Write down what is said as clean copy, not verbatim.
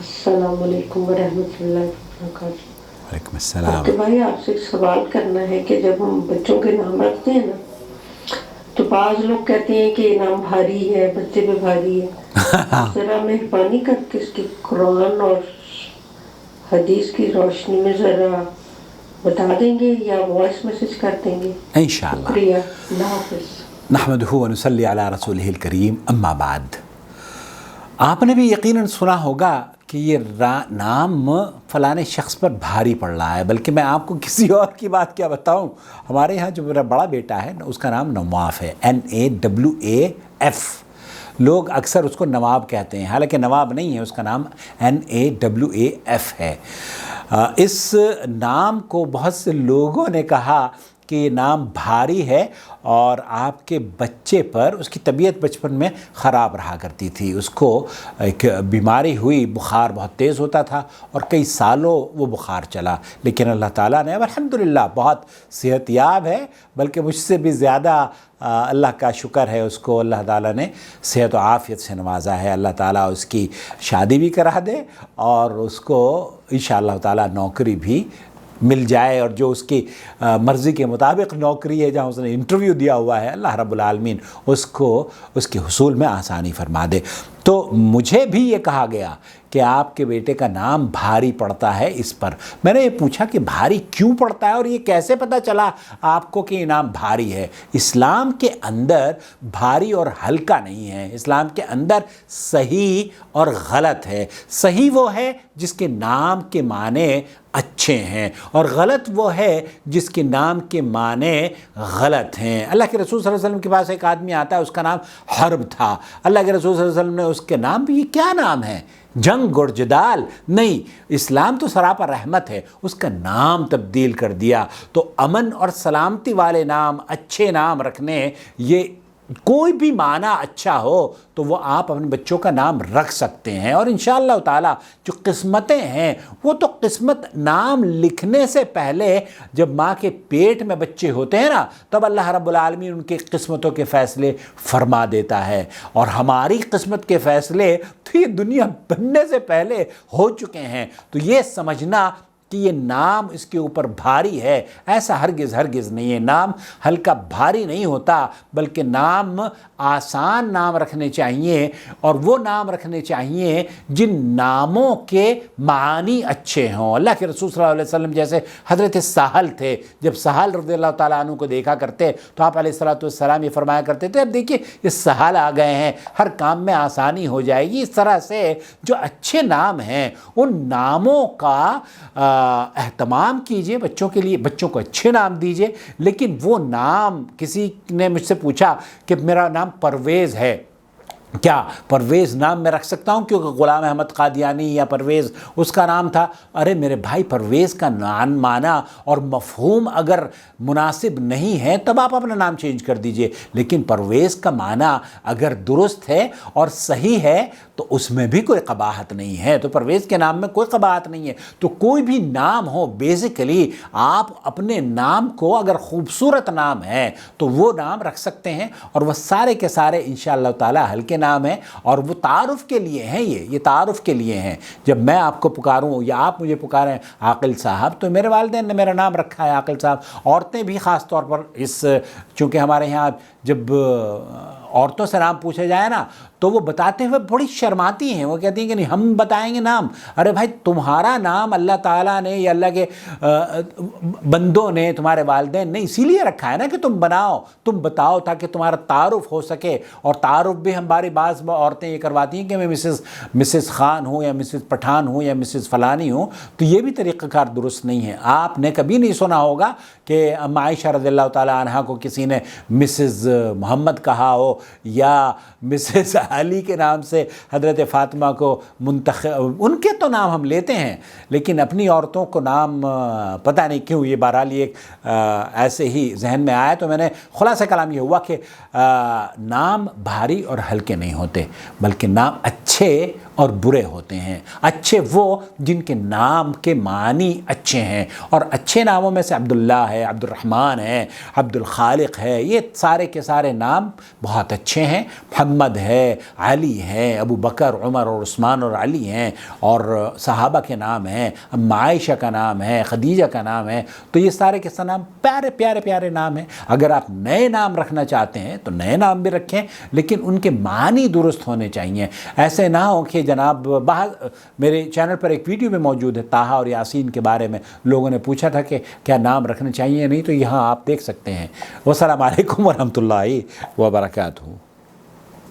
السلام علیکم ورحمۃ اللہ وبرکاتہ۔ وعلیکم السلام۔ کہ بھائی آپ سے ایک سوال کرنا ہے کہ جب ہم بچوں کے نام رکھتے ہیں نا تو بعض لوگ کہتے ہیں کہ یہ نام بھاری ہے، بچے پہ بھاری ہے، ذرا مہربانی کر کے اس کی قرآن اور حدیث کی روشنی میں ذرا بتا دیں گے یا وائس میسج کر دیں گے؟ انشاءاللہ۔ شکریہ، اللہ حافظ۔ نحمدہ و نصلی علی رسولہ الکریم، اما بعد۔ آپ نے بھی یقیناً سنا ہوگا کہ یہ نام فلاں شخص پر بھاری پڑ رہا ہے، بلکہ میں آپ کو کسی اور کی بات کیا بتاؤں۔ ہمارے ہاں جو میرا بڑا بیٹا ہے اس کا نام نواف ہے، NAWAF۔ لوگ اکثر اس کو نواب کہتے ہیں، حالانکہ نواب نہیں ہے، اس کا نام NAWAF ہے۔ اس نام کو بہت سے لوگوں نے کہا کہ یہ نام بھاری ہے، اور آپ کے بچے پر اس کی طبیعت بچپن میں خراب رہا کرتی تھی، اس کو ایک بیماری ہوئی، بخار بہت تیز ہوتا تھا اور کئی سالوں وہ بخار چلا، لیکن اللہ تعالیٰ نے الحمدللہ بہت صحت یاب ہے، بلکہ مجھ سے بھی زیادہ اللہ کا شکر ہے، اس کو اللہ تعالیٰ نے صحت و عافیت سے نوازا ہے۔ اللہ تعالیٰ اس کی شادی بھی کرا دے اور اس کو انشاءاللہ تعالیٰ نوکری بھی مل جائے، اور جو اس کی مرضی کے مطابق نوکری ہے، جہاں اس نے انٹرویو دیا ہوا ہے، اللہ رب العالمین اس کو اس کے حصول میں آسانی فرما دے۔ تو مجھے بھی یہ کہا گیا کہ آپ کے بیٹے کا نام بھاری پڑتا ہے، اس پر میں نے یہ پوچھا کہ بھاری کیوں پڑتا ہے اور یہ کیسے پتہ چلا آپ کو کہ یہ نام بھاری ہے؟ اسلام کے اندر بھاری اور ہلکا نہیں ہے، اسلام کے اندر صحیح اور غلط ہے۔ صحیح وہ ہے جس کے نام کے معنی اچھے ہیں، اور غلط وہ ہے جس کے نام کے معنی غلط ہیں۔ اللہ کے رسول صلی اللہ علیہ وسلم کے پاس ایک آدمی آتا ہے، اس کا نام حرب تھا۔ اللہ کے رسول صلی اللہ علیہ وسلم نے اس کے نام بھی، یہ کیا نام ہے؟ جنگ اور جدال نہیں، اسلام تو سراپا رحمت ہے، اس کا نام تبدیل کر دیا۔ تو امن اور سلامتی والے نام، اچھے نام رکھنے، یہ کوئی بھی معنی اچھا ہو تو وہ آپ اپنے بچوں کا نام رکھ سکتے ہیں، اور انشاءاللہ تعالیٰ جو قسمتیں ہیں وہ تو قسمت نام لکھنے سے پہلے جب ماں کے پیٹ میں بچے ہوتے ہیں نا، تب اللہ رب العالمین ان کی قسمتوں کے فیصلے فرما دیتا ہے، اور ہماری قسمت کے فیصلے تو یہ دنیا بننے سے پہلے ہو چکے ہیں۔ تو یہ سمجھنا کہ یہ نام اس کے اوپر بھاری ہے، ایسا ہرگز نہیں ہے۔ نام ہلکا بھاری نہیں ہوتا، بلکہ نام آسان نام رکھنے چاہیے، اور وہ نام رکھنے چاہیے جن ناموں کے معانی اچھے ہوں۔ اللہ کے رسول صلی اللہ علیہ وسلم جیسے حضرت سہل تھے، جب سہل رضی اللہ تعالیٰ عنہ کو دیکھا کرتے تو آپ علیہ السلام یہ فرمایا کرتے تھے، اب دیکھیے یہ سہل آ گئے ہیں، ہر کام میں آسانی ہو جائے گی۔ اس طرح سے جو اچھے نام ہیں ان ناموں کا اہتمام کیجئے، بچوں کے لیے بچوں کو اچھے نام دیجئے، لیکن وہ نام، کسی نے مجھ سے پوچھا کہ میرا نام پرویز ہے، کیا پرویز نام میں رکھ سکتا ہوں کیونکہ غلام احمد قادیانی یا پرویز اس کا نام تھا؟ ارے میرے بھائی، پرویز کا نام معنی اور مفہوم اگر مناسب نہیں ہے تب آپ اپنا نام چینج کر دیجئے، لیکن پرویز کا معنی اگر درست ہے اور صحیح ہے تو اس میں بھی کوئی قباحت نہیں ہے، تو پرویز کے نام میں کوئی قباحت نہیں ہے۔ تو کوئی بھی نام ہو، بیسیکلی آپ اپنے نام کو، اگر خوبصورت نام ہے تو وہ نام رکھ سکتے ہیں، اور وہ سارے کے سارے انشاءاللہ تعالی ہلکے نام ہیں، اور وہ تعارف کے لیے ہیں، یہ تعارف کے لیے ہیں۔ جب میں آپ کو پکاروں یا آپ مجھے پکاریں عاقل صاحب، تو میرے والدین نے میرا نام رکھا ہے عاقل صاحب۔ عورتیں بھی خاص طور پر چونکہ ہمارے یہاں جب عورتوں سے نام پوچھا جائے نا تو وہ بتاتے ہوئے بڑی شرماتی ہیں، وہ کہتی ہیں کہ نہیں ہم بتائیں گے نام۔ ارے بھائی، تمہارا نام اللہ تعالیٰ نے یا اللہ کے بندوں نے، تمہارے والدین نے اسی لیے رکھا ہے نا کہ تم بتاؤ تاکہ تمہارا تعارف ہو سکے، اور تعارف بھی ہماری بعض عورتیں یہ کرواتی ہیں کہ میں مسز خان ہوں یا مسز پٹھان ہوں یا مسز فلانی ہوں، تو یہ بھی طریقہ کار درست نہیں ہے۔ آپ نے کبھی نہیں سنا ہوگا کہ عائشہ رضی اللہ تعالیٰ عنہ کو کسی نے مسز محمد کہا ہو، یا مسز علی کے نام سے حضرت فاطمہ کو ان کے تو نام ہم لیتے ہیں، لیکن اپنی عورتوں کو نام پتہ نہیں کیوں، یہ بہرحال ایک ایسے ہی ذہن میں آیا، تو میں نے خلاصہ کلام یہ ہوا کہ نام بھاری اور ہلکے نہیں ہوتے، بلکہ نام اچھے اور برے ہوتے ہیں۔ اچھے وہ جن کے نام کے معنی اچھے ہیں، اور اچھے ناموں میں سے عبداللہ ہے، عبد الرحمن ہے، عبد الخالق ہے، یہ سارے کے سارے نام بہت بہت اچھے ہیں. محمد ہے, علی ہے, ابو بکر, عمر اور عثمان اور علی ہیں, اور صحابہ کے نام ہیں, عائشہ کا نام ہے, خدیجہ کا نام ہے. تو یہ سارے کے سارے نام پیارے پیارے پیارے نام ہیں. اگر آپ نئے نام رکھنا چاہتے ہیں تو نئے نام بھی رکھیں, لیکن ان کے معنی درست ہونے چاہیے. ایسے نہ ہو کہ جناب میرے چینل پر ایک ویڈیو میں موجود ہے طٰہٰ اور یاسین کے بارے میں, لوگوں نے پوچھا تھا کہ کیا نام رکھنا چاہیے یا نہیں, تو یہاں آپ دیکھ سکتے ہیں. والسلام علیکم ورحمۃ اللہ وبرکاتہ.